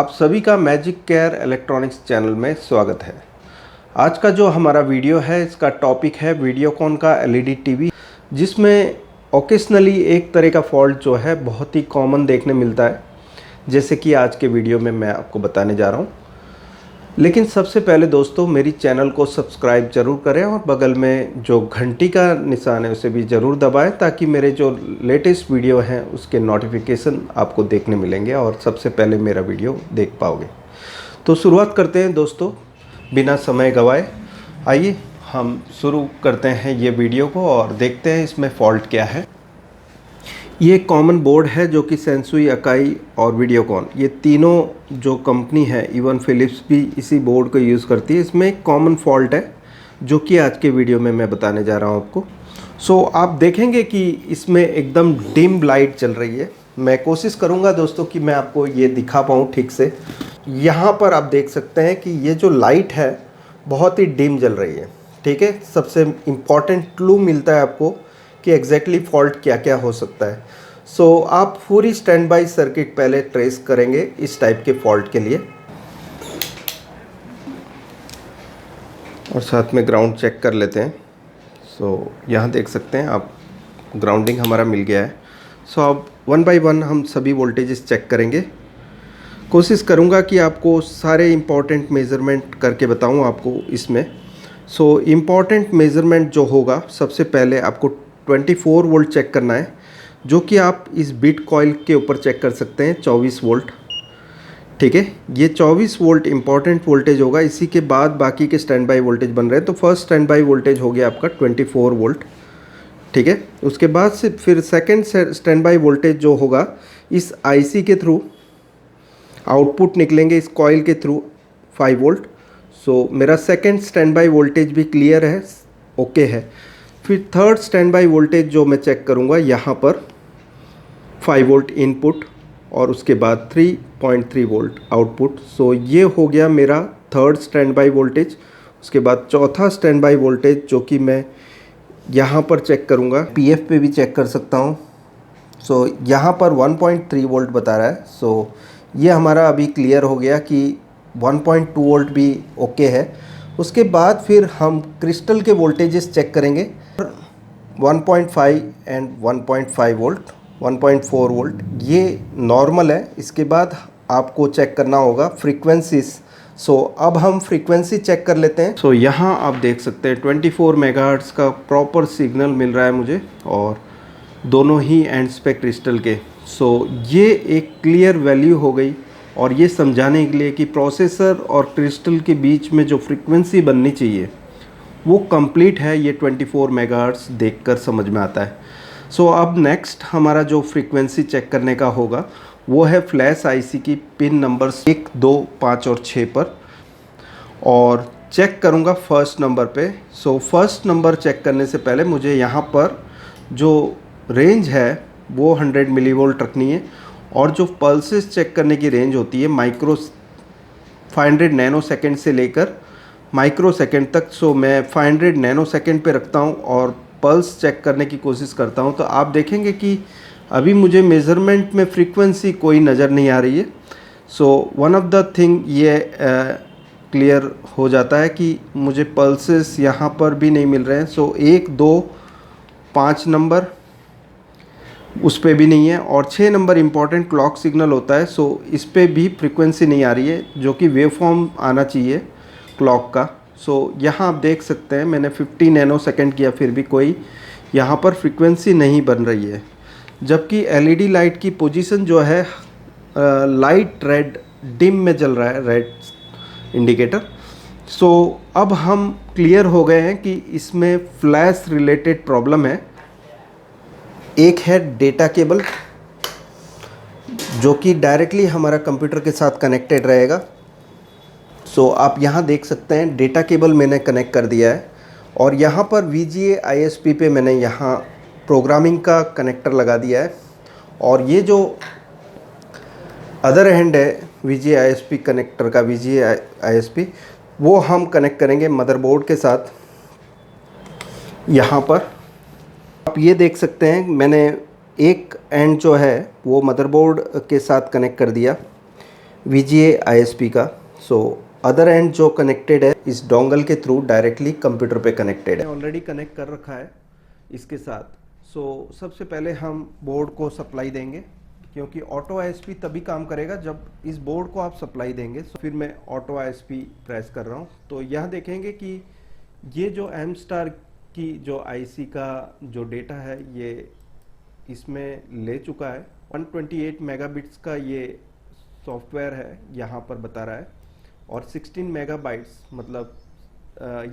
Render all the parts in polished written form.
आप सभी का मैजिक केयर इलेक्ट्रॉनिक्स चैनल में स्वागत है। आज का जो हमारा वीडियो है इसका टॉपिक है वीडियोकॉन का एलईडी टीवी, जिसमें ओकेशनली एक तरह का फॉल्ट जो है बहुत ही कॉमन देखने मिलता है, जैसे कि आज के वीडियो में मैं आपको बताने जा रहा हूं। लेकिन सबसे पहले दोस्तों मेरी चैनल को सब्सक्राइब ज़रूर करें और बगल में जो घंटी का निशान है उसे भी ज़रूर दबाएं, ताकि मेरे जो लेटेस्ट वीडियो हैं उसके नोटिफिकेशन आपको देखने मिलेंगे और सबसे पहले मेरा वीडियो देख पाओगे। तो शुरुआत करते हैं दोस्तों, बिना समय गवाए आइए हम शुरू करते हैं ये वीडियो को और देखते हैं इसमें फ़ॉल्ट क्या है। ये एक कॉमन बोर्ड है जो कि सेंसुई, अकाई और वीडियोकॉन, ये तीनों जो कंपनी है, इवन फिलिप्स भी इसी बोर्ड को यूज़ करती है। इसमें एक कॉमन फॉल्ट है जो कि आज के वीडियो में मैं बताने जा रहा हूँ आपको। सो आप देखेंगे कि इसमें एकदम डिम लाइट चल रही है। मैं कोशिश करूँगा दोस्तों कि मैं आपको ये दिखा पाऊँ ठीक से। यहाँ पर आप देख सकते हैं कि ये जो लाइट है बहुत ही डिम जल रही है। ठीक है, सबसे इम्पॉर्टेंट क्लू मिलता है आपको कि एग्जैक्टली फॉल्ट क्या क्या हो सकता है। सो आप पूरी स्टैंड बाई सर्किट पहले ट्रेस करेंगे इस टाइप के फॉल्ट के लिए, और साथ में ग्राउंड चेक कर लेते हैं। सो यहाँ देख सकते हैं आप, ग्राउंडिंग हमारा मिल गया है। सो अब वन बाय वन हम सभी वोल्टेजेस चेक करेंगे। कोशिश करूँगा कि आपको सारे इम्पॉर्टेंट मेज़रमेंट करके बताऊँ आपको इसमें। सो इम्पॉर्टेंट मेज़रमेंट जो होगा, सबसे पहले आपको 24 वोल्ट चेक करना है, जो कि आप इस बिट कॉइल के ऊपर चेक कर सकते हैं 24 वोल्ट। ठीक है, ये 24 वोल्ट इंपॉर्टेंट वोल्टेज होगा। इसी के बाद बाकी के स्टैंड बाई वोल्टेज बन रहे हैं। तो फर्स्ट स्टैंड बाई वोल्टेज हो गया आपका 24 वोल्ट। ठीक है, उसके बाद से फिर सेकंड स्टैंड बाई वोल्टेज जो होगा, इस आईसी के थ्रू आउटपुट निकलेंगे, इस कॉइल के थ्रू 5 वोल्ट। सो मेरा सेकंड स्टैंड बाई वोल्टेज भी क्लियर है, ओके है। फिर थर्ड स्टैंड बाई वोल्टेज जो मैं चेक करूँगा, यहाँ पर 5 वोल्ट इनपुट और उसके बाद 3.3 वोल्ट आउटपुट। सो ये हो गया मेरा थर्ड स्टैंड बाई वोल्टेज। उसके बाद चौथा स्टैंड बाई वोल्टेज जो कि मैं यहाँ पर चेक करूँगा, पीएफ पे भी चेक कर सकता हूँ। सो यहाँ पर 1.3 वोल्ट बता रहा है। सो ये हमारा अभी क्लियर हो गया कि 1.2 वोल्ट भी ओके है। उसके बाद फिर हम क्रिस्टल के वोल्टेजेस चेक करेंगे, 1.5 एंड 1.5 वोल्ट, 1.4 वोल्ट, ये नॉर्मल है। इसके बाद आपको चेक करना होगा फ्रीक्वेंसीज। सो अब हम फ्रीक्वेंसी चेक कर लेते हैं। सो यहाँ आप देख सकते हैं 24 मेगाहर्ट्ज़ का प्रॉपर सिग्नल मिल रहा है मुझे, और दोनों ही एंड्स पे क्रिस्टल के। सो ये एक क्लियर वैल्यू हो गई, और ये समझाने के लिए कि प्रोसेसर और क्रिस्टल के बीच में जो फ्रीक्वेंसी बननी चाहिए वो कंप्लीट है, ये 24 मेगाहर्ट्ज़ देखकर समझ में आता है। सो अब नेक्स्ट हमारा जो फ्रीक्वेंसी चेक करने का होगा वो है फ्लैश आईसी की पिन नंबर्स 1, 2, 5 और 6 पर, और चेक करूँगा फर्स्ट नंबर पे। सो फर्स्ट नंबर चेक करने से पहले मुझे यहाँ पर जो रेंज है वो 100 मिलीवोल्ट रखनी है, और जो पल्सेस चेक करने की रेंज होती है 500 नैनो सेकेंड से लेकर माइक्रो सेकेंड तक। सो मैं 500 नैनो सेकेंड पे रखता हूँ और पल्स चेक करने की कोशिश करता हूँ। तो आप देखेंगे कि अभी मुझे मेज़रमेंट में फ्रीक्वेंसी कोई नज़र नहीं आ रही है। So one of the thing ये क्लियर हो जाता है कि मुझे पल्सेस यहाँ पर भी नहीं मिल रहे हैं। सो 1, 2, 5 नंबर उस पे भी नहीं है, और 6 नंबर इम्पॉर्टेंट क्लॉक सिग्नल होता है। सो इस पे भी फ्रीक्वेंसी नहीं आ रही है, जो कि वेव फॉर्म आना चाहिए क्लॉक का। सो यहाँ आप देख सकते हैं मैंने 50 नैनो सेकेंड किया, फिर भी कोई यहाँ पर फ्रीक्वेंसी नहीं बन रही है। जबकि एलईडी लाइट की पोजीशन जो है लाइट रेड डिम में जल रहा है, रेड इंडिकेटर। सो अब हम क्लियर हो गए हैं कि इसमें फ्लैश रिलेटेड प्रॉब्लम है। एक है डेटा केबल, जो कि डायरेक्टली हमारा कंप्यूटर के साथ कनेक्टेड रहेगा। सो आप यहाँ देख सकते हैं डेटा केबल मैंने कनेक्ट कर दिया है, और यहाँ पर VGA ISP पे मैंने यहाँ प्रोग्रामिंग का कनेक्टर लगा दिया है। और ये जो अदर हैंड है VGA ISP कनेक्टर का, VGA ISP, वो हम कनेक्ट करेंगे मदरबोर्ड के साथ। यहाँ पर आप ये देख सकते हैं मैंने एक एंड जो है वो मदरबोर्ड के साथ कनेक्ट कर दिया। VGA ISP का। सो अदर एंड जो कनेक्टेड है इस डोंगल के थ्रू डायरेक्टली कंप्यूटर पे कनेक्टेड है, ऑलरेडी कनेक्ट कर रखा है इसके साथ। सो सबसे पहले हम बोर्ड को सप्लाई देंगे, क्योंकि ऑटो ISP तभी काम करेगा जब इस बोर्ड को आप सप्लाई देंगे। सो फिर मैं ऑटो ISP प्रेस कर रहा हूँ, तो यहाँ देखेंगे कि ये जो एम स्टार की जो IC का जो डेटा है ये इसमें ले चुका है। 128 मेगाबिट्स का ये सॉफ्टवेयर है यहाँ पर बता रहा है, और 16 मेगाबाइट्स मतलब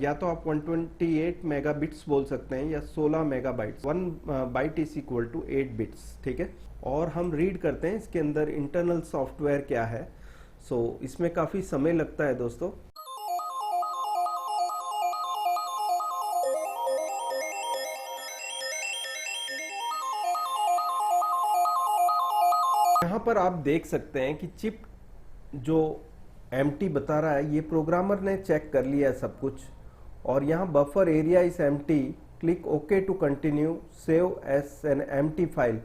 या तो आप 128 मेगाबिट्स बोल सकते हैं या 16 megabytes. 1 byte is equal to 8 bits, ठीक है। और हम रीड करते हैं इसके अंदर इंटरनल सॉफ्टवेयर क्या है। सो इसमें काफ़ी समय लगता है दोस्तों। यहाँ पर आप देख सकते हैं कि चिप जो एम्प्टी बता रहा है, ये प्रोग्रामर ने चेक कर लिया है सब कुछ। और यहाँ buffer area is empty, click okay to continue, save as an empty file.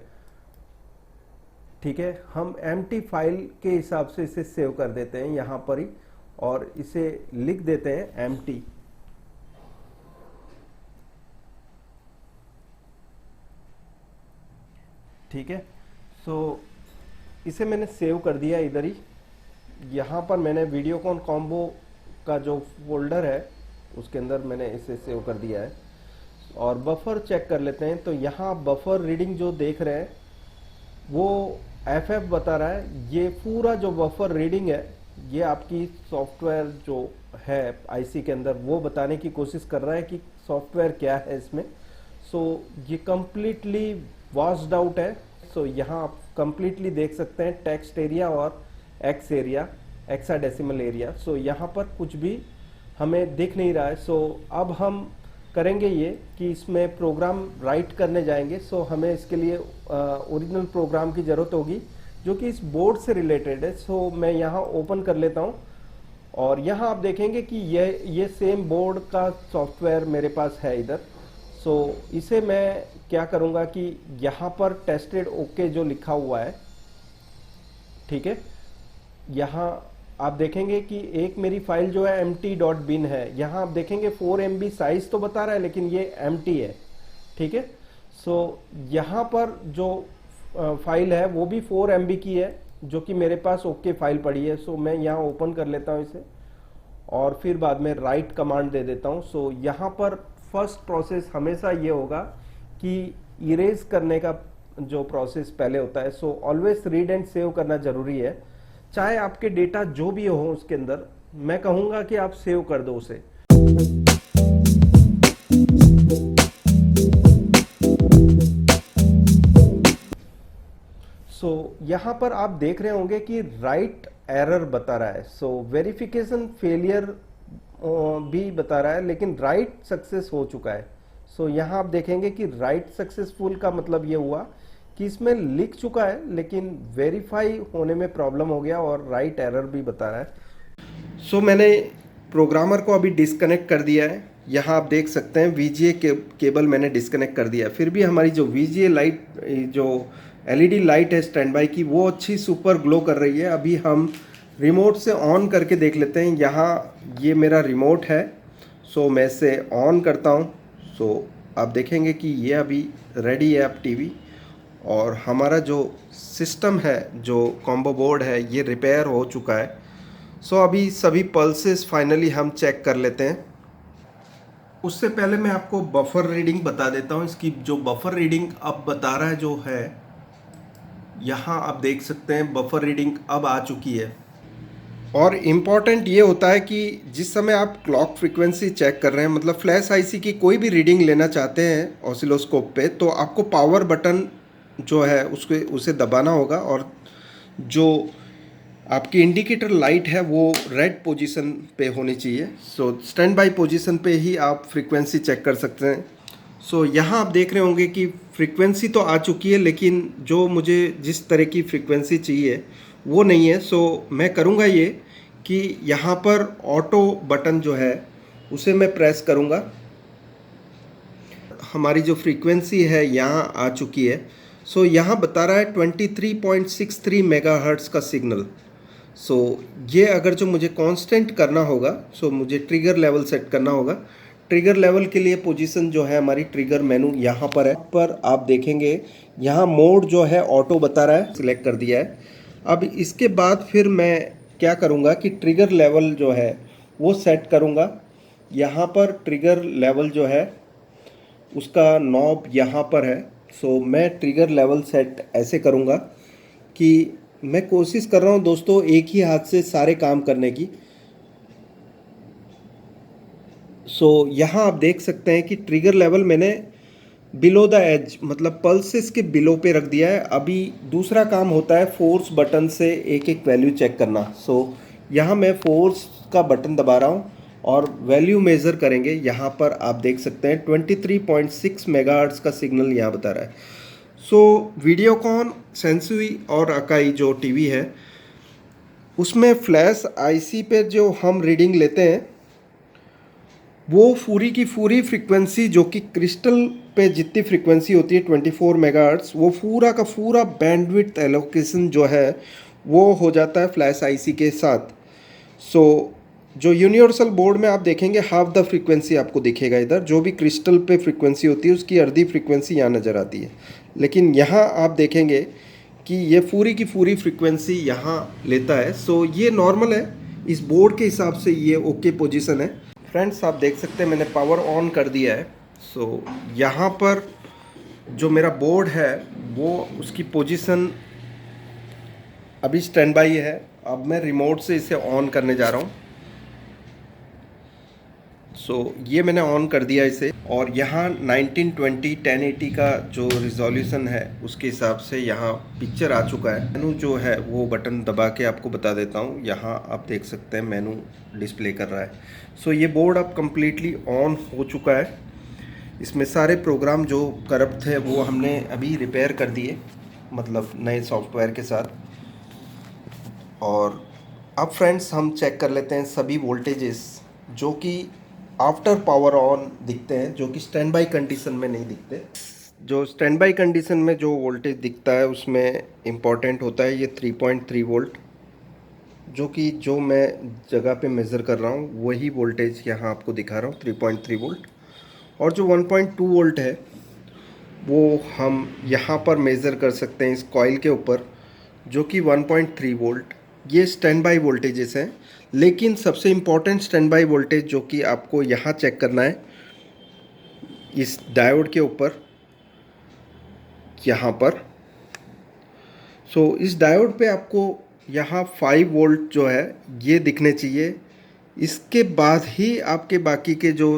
ठीक है, हम एम्प्टी फाइल के हिसाब से इसे सेव कर देते हैं यहाँ पर ही, और इसे लिख देते हैं एम्प्टी। ठीक है, सो इसे मैंने सेव कर दिया इधर ही। यहाँ पर मैंने वीडियोकॉन कॉम्बो का जो फोल्डर है उसके अंदर मैंने इसे सेव कर दिया है। और बफर चेक कर लेते हैं, तो यहाँ बफर रीडिंग जो देख रहे हैं वो FF बता रहा है। ये पूरा जो बफर रीडिंग है ये आपकी सॉफ्टवेयर जो है IC के अंदर वो बताने की कोशिश कर रहा है कि सॉफ्टवेयर क्या है इसमें। सो ये कंप्लीटली वॉश्ड आउट है। सो यहाँ आप कंप्लीटली देख सकते हैं टेक्स्ट एरिया और एक्स एरिया, हेक्साडेसिमल एरिया। सो यहाँ पर कुछ भी हमें दिख नहीं रहा है। सो अब हम करेंगे ये कि इसमें प्रोग्राम राइट करने जाएंगे। सो हमें इसके लिए ओरिजिनल प्रोग्राम की ज़रूरत होगी जो कि इस बोर्ड से रिलेटेड है। सो मैं यहाँ ओपन कर लेता हूँ, और यहाँ आप देखेंगे कि ये सेम बोर्ड का सॉफ्टवेयर मेरे पास है इधर। सो इसे मैं क्या करूँगा कि यहाँ पर टेस्टेड ओके जो लिखा हुआ है, ठीक है, यहाँ आप देखेंगे कि एक मेरी फाइल जो है empty.bin है। यहाँ आप देखेंगे 4 MB साइज तो बता रहा है लेकिन ये empty है, ठीक है। सो यहाँ पर जो फाइल है वो भी 4 MB की है जो कि मेरे पास ओके फाइल पड़ी है। सो मैं यहाँ ओपन कर लेता हूँ इसे, और फिर बाद में राइट कमांड दे देता हूँ। सो यहाँ पर फर्स्ट प्रोसेस हमेशा ये होगा कि इरेज करने का जो प्रोसेस पहले होता है। So always read and save करना जरूरी है, चाहे आपके डेटा जो भी हो उसके अंदर। मैं कहूंगा कि आप सेव कर दो उसे। सो यहाँ पर आप देख रहे होंगे कि राइट एरर बता रहा है। सो वेरिफिकेशन फेलियर भी बता रहा है, लेकिन राइट सक्सेस हो चुका है। सो यहाँ आप देखेंगे कि राइट सक्सेसफुल का मतलब ये हुआ कि इसमें लिख चुका है लेकिन वेरीफाई होने में प्रॉब्लम हो गया, और राइट एरर भी बता रहा है। सो मैंने प्रोग्रामर को अभी डिस्कनेक्ट कर दिया है। यहाँ आप देख सकते हैं VGA केबल मैंने डिस्कनेक्ट कर दिया है। फिर भी हमारी जो VGA लाइट, जो LED लाइट है स्टैंड बाई की, वो अच्छी सुपर ग्लो कर रही है। अभी हम रिमोट से ऑन करके देख लेते हैं। यहाँ ये मेरा रिमोट है, सो मैं इसे ऑन करता हूँ। सो आप देखेंगे कि ये अभी रेडी है अब TV, और हमारा जो सिस्टम है, जो कॉम्बो बोर्ड है, ये रिपेयर हो चुका है। सो अभी सभी पल्सेस फाइनली हम चेक कर लेते हैं। उससे पहले मैं आपको बफर रीडिंग बता देता हूँ। इसकी जो बफर रीडिंग अब बता रहा है जो है, यहाँ आप देख सकते हैं बफर रीडिंग अब आ चुकी है। और इम्पॉर्टेंट ये होता है कि जिस समय आप क्लॉक फ्रीक्वेंसी चेक कर रहे हैं, मतलब फ्लैश IC की कोई भी रीडिंग लेना चाहते हैं ऑसिलोस्कोप पे, तो आपको पावर बटन जो है उसे दबाना होगा, और जो आपकी इंडिकेटर लाइट है वो रेड पोजीशन पे होनी चाहिए। सो स्टैंड बाई पोजीशन पे ही आप फ्रीक्वेंसी चेक कर सकते हैं। सो यहाँ आप देख रहे होंगे कि फ्रीक्वेंसी तो आ चुकी है, लेकिन जो मुझे जिस तरह की फ्रीक्वेंसी चाहिए वो नहीं है। सो मैं करूँगा ये कि यहाँ पर ऑटो बटन जो है उसे मैं प्रेस करूँगा। हमारी जो फ्रीक्वेंसी है यहाँ आ चुकी है। सो यहाँ बता रहा है 23.63 मेगाहर्ट्ज़ का सिग्नल। सो ये अगर जो मुझे कांस्टेंट करना होगा, सो मुझे ट्रिगर लेवल सेट करना होगा। ट्रिगर लेवल के लिए पोजीशन जो है हमारी ट्रिगर मेनू यहाँ पर है, पर आप देखेंगे यहाँ मोड जो है ऑटो बता रहा है, सिलेक्ट कर दिया है। अब इसके बाद फिर मैं क्या करूँगा कि ट्रिगर लेवल जो है वो सेट करूँगा। यहाँ पर ट्रिगर लेवल जो है उसका नॉब यहाँ पर है। सो मैं ट्रिगर लेवल सेट ऐसे करूँगा कि मैं कोशिश कर रहा हूँ दोस्तों एक ही हाथ से सारे काम करने की। सो यहाँ आप देख सकते हैं कि ट्रिगर लेवल मैंने बिलो द एज मतलब पल्सेस के बिलो पे रख दिया है। अभी दूसरा काम होता है फोर्स बटन से एक एक वैल्यू चेक करना। सो यहाँ मैं फोर्स का बटन दबा रहा हूँ और वैल्यू मेज़र करेंगे। यहाँ पर आप देख सकते हैं 23.6 मेगाहर्ट्ज़ का सिग्नल यहाँ बता रहा है। सो वीडियोकॉन, सेंसुई और अकाई जो टीवी है उसमें फ्लैश आईसी पे जो हम रीडिंग लेते हैं वो पूरी की पूरी फ्रीक्वेंसी जो कि क्रिस्टल पे जितनी फ्रीक्वेंसी होती है 24 मेगाहर्ट्ज़, वो पूरा का पूरा बैंडविड्थ एलोकेशन जो है वो हो जाता है फ्लैश आईसी के साथ। सो जो यूनिवर्सल बोर्ड में आप देखेंगे हाफ द फ्रीक्वेंसी आपको दिखेगा, इधर जो भी क्रिस्टल पे फ्रीक्वेंसी होती है उसकी आधी फ्रीक्वेंसी यहाँ नज़र आती है। लेकिन यहाँ आप देखेंगे कि ये पूरी की पूरी फ्रीक्वेंसी यहाँ लेता है। सो ये नॉर्मल है, इस बोर्ड के हिसाब से ये ओके पोजीशन है। फ्रेंड्स आप देख सकते हैं मैंने पावर ऑन कर दिया है। सो यहाँ पर जो मेरा बोर्ड है वो उसकी पोजीशन अभी स्टैंड बाई है। अब मैं रिमोट से इसे ऑन करने जा रहा हूँ। सो ये मैंने ऑन कर दिया इसे और यहाँ 1920 1080 का जो रिजोल्यूशन है उसके हिसाब से यहाँ पिक्चर आ चुका है। मेनू जो है वो बटन दबा के आपको बता देता हूँ। यहाँ आप देख सकते हैं मेनू डिस्प्ले कर रहा है। सो ये बोर्ड अब कम्प्लीटली ऑन हो चुका है। इसमें सारे प्रोग्राम जो करप्ट थे वो हमने अभी रिपेयर कर दिए, मतलब नए सॉफ्टवेयर के साथ। और अब फ्रेंड्स हम चेक कर लेते हैं सभी वोल्टेजेस जो कि आफ्टर पावर ऑन दिखते हैं, जो कि स्टैंड बाई कंडीशन में नहीं दिखते। जो स्टैंड बाई कंडीशन में जो वोल्टेज दिखता है उसमें इम्पॉर्टेंट होता है ये 3.3 वोल्ट, जो मैं जगह पे मेज़र कर रहा हूँ वही वोल्टेज यहाँ आपको दिखा रहा हूँ 3.3 वोल्ट। और जो 1.2 वोल्ट है वो हम यहाँ पर मेज़र कर सकते हैं इस कॉइल के ऊपर, जो कि 1.3 वोल्ट। ये स्टैंड बाई वोल्टेजेस हैं। लेकिन सबसे इम्पॉर्टेंट स्टैंड बाई वोल्टेज जो कि आपको यहाँ चेक करना है इस डायोड के ऊपर, यहाँ पर। सो इस डायोड पे आपको यहाँ 5 वोल्ट जो है ये दिखने चाहिए। इसके बाद ही आपके बाकी के जो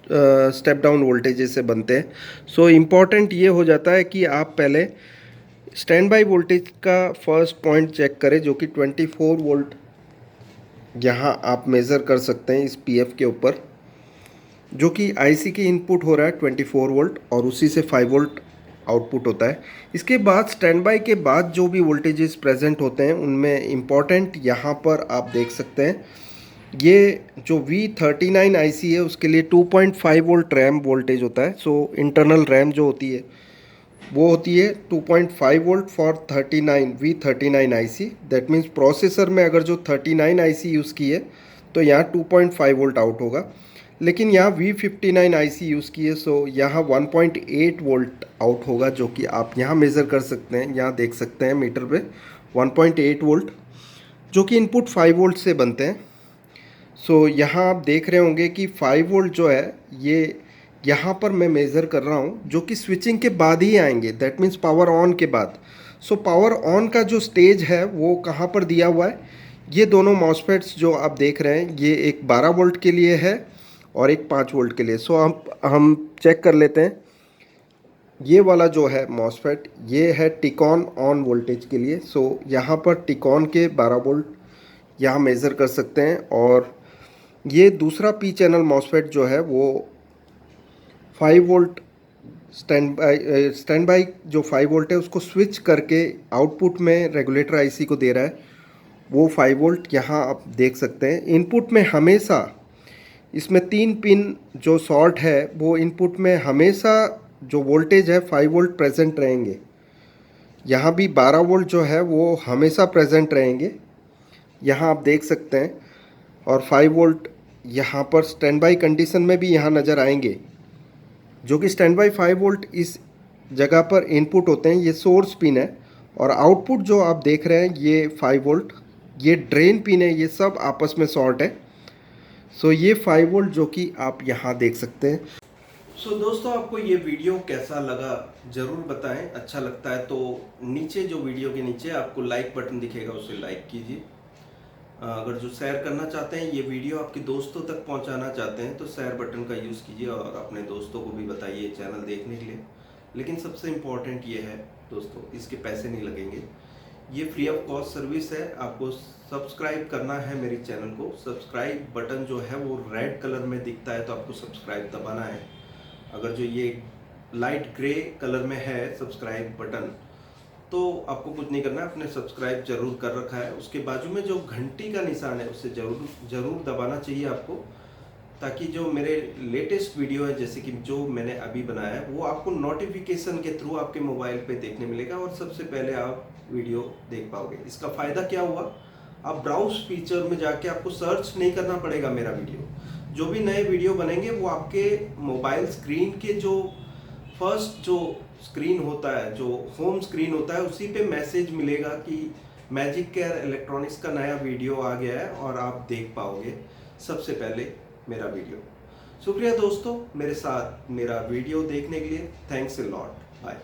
स्टेप डाउन वोल्टेजेस से बनते हैं। सो इम्पॉर्टेंट ये हो जाता है कि आप पहले स्टैंड बाई वोल्टेज का फर्स्ट पॉइंट चेक करें जो कि 24 वोल्ट यहाँ आप मेज़र कर सकते हैं इस पीएफ के ऊपर, जो कि आईसी की इनपुट हो रहा है 24 वोल्ट और उसी से 5 वोल्ट आउटपुट होता है। इसके बाद स्टैंड बाई के बाद जो भी वोल्टेजेस प्रेजेंट होते हैं उनमें इम्पॉर्टेंट यहाँ पर आप देख सकते हैं ये जो V39 आईसी है उसके लिए 2.5 वोल्ट रैम वोल्टेज होता है। सो इंटरनल रैम जो होती है वो होती है 2.5 volt for 39 V39 IC. That means processor में अगर जो 39 आईसी यूज़ की है तो यहाँ 2.5 वोल्ट आउट होगा। लेकिन यहाँ V59 आईसी यूज़ की है सो यहाँ 1.8 वोल्ट आउट होगा, जो कि आप यहाँ मेज़र कर सकते हैं। यहाँ देख सकते हैं मीटर पे 1.8 वोल्ट जो कि इनपुट 5 वोल्ट से बनते हैं। सो यहाँ आप देख रहे होंगे कि 5 वोल्ट जो है ये यहाँ पर मैं मेज़र कर रहा हूँ जो कि स्विचिंग के बाद ही आएंगे। दैट मीन्स पावर ऑन के बाद। सो पावर ऑन का जो स्टेज है वो कहाँ पर दिया हुआ है, ये दोनों मॉसफेट्स जो आप देख रहे हैं ये एक 12 वोल्ट के लिए है और एक 5 वोल्ट के लिए। सो हम चेक कर लेते हैं। ये वाला जो है मॉसफेट ये है टिकॉन ऑन वोल्टेज के लिए। सो यहाँ पर टिकॉन के 12 वोल्ट यहाँ मेज़र कर सकते हैं। और ये दूसरा पी चैनल मॉसफेट जो है वो 5 वोल्ट स्टैंड बाई जो 5 वोल्ट है उसको स्विच करके आउटपुट में रेगुलेटर आईसी को दे रहा है, वो 5 वोल्ट यहाँ आप देख सकते हैं। इनपुट में हमेशा इसमें 3 पिन जो शॉर्ट है वो इनपुट में हमेशा जो वोल्टेज है 5 वोल्ट प्रेजेंट रहेंगे। यहाँ भी 12 वोल्ट जो है वो हमेशा प्रेजेंट रहेंगे। यहाँ आप देख सकते हैं, और 5 वोल्ट यहाँ पर स्टैंड बाई कंडीशन में भी यहाँ नज़र आएंगे, जो कि स्टैंड बाई 5 वोल्ट इस जगह पर इनपुट होते हैं, ये सोर्स पिन है। और आउटपुट जो आप देख रहे हैं ये 5 वोल्ट, ये ड्रेन पिन है, ये सब आपस में शॉर्ट है। सो ये 5 वोल्ट जो कि आप यहाँ देख सकते हैं। सो दोस्तों, आपको ये वीडियो कैसा लगा ज़रूर बताएं। अच्छा लगता है तो नीचे जो वीडियो के नीचे आपको लाइक बटन दिखेगा, उसे लाइक कीजिए। अगर जो शेयर करना चाहते हैं, ये वीडियो आपके दोस्तों तक पहुंचाना चाहते हैं, तो शेयर बटन का यूज़ कीजिए और अपने दोस्तों को भी बताइए चैनल देखने के लिए। लेकिन सबसे इम्पॉर्टेंट ये है दोस्तों, इसके पैसे नहीं लगेंगे, ये फ्री ऑफ कॉस्ट सर्विस है। आपको सब्सक्राइब करना है मेरे चैनल को। सब्सक्राइब बटन जो है वो रेड कलर में दिखता है, तो आपको सब्सक्राइब दबाना है। अगर जो ये लाइट ग्रे कलर में है सब्सक्राइब बटन, तो आपको कुछ नहीं करना है, आपने सब्सक्राइब जरूर कर रखा है। उसके बाजू में जो घंटी का निशान है उसे जरूर दबाना चाहिए आपको, ताकि जो मेरे लेटेस्ट वीडियो है, जैसे कि जो मैंने अभी बनाया है, वो आपको नोटिफिकेशन के थ्रू आपके मोबाइल पे देखने मिलेगा और सबसे पहले आप वीडियो देख पाओगे। इसका फ़ायदा क्या हुआ, आप ब्राउज फीचर में जाके आपको सर्च नहीं करना पड़ेगा मेरा वीडियो। जो भी नए वीडियो बनेंगे वो आपके मोबाइल स्क्रीन के जो फर्स्ट जो स्क्रीन होता है, जो होम स्क्रीन होता है, उसी पे मैसेज मिलेगा कि मैजिक केयर इलेक्ट्रॉनिक्स का नया वीडियो आ गया है, और आप देख पाओगे सबसे पहले मेरा वीडियो। शुक्रिया दोस्तों, मेरे साथ मेरा वीडियो देखने के लिए। Thanks a lot. बाय।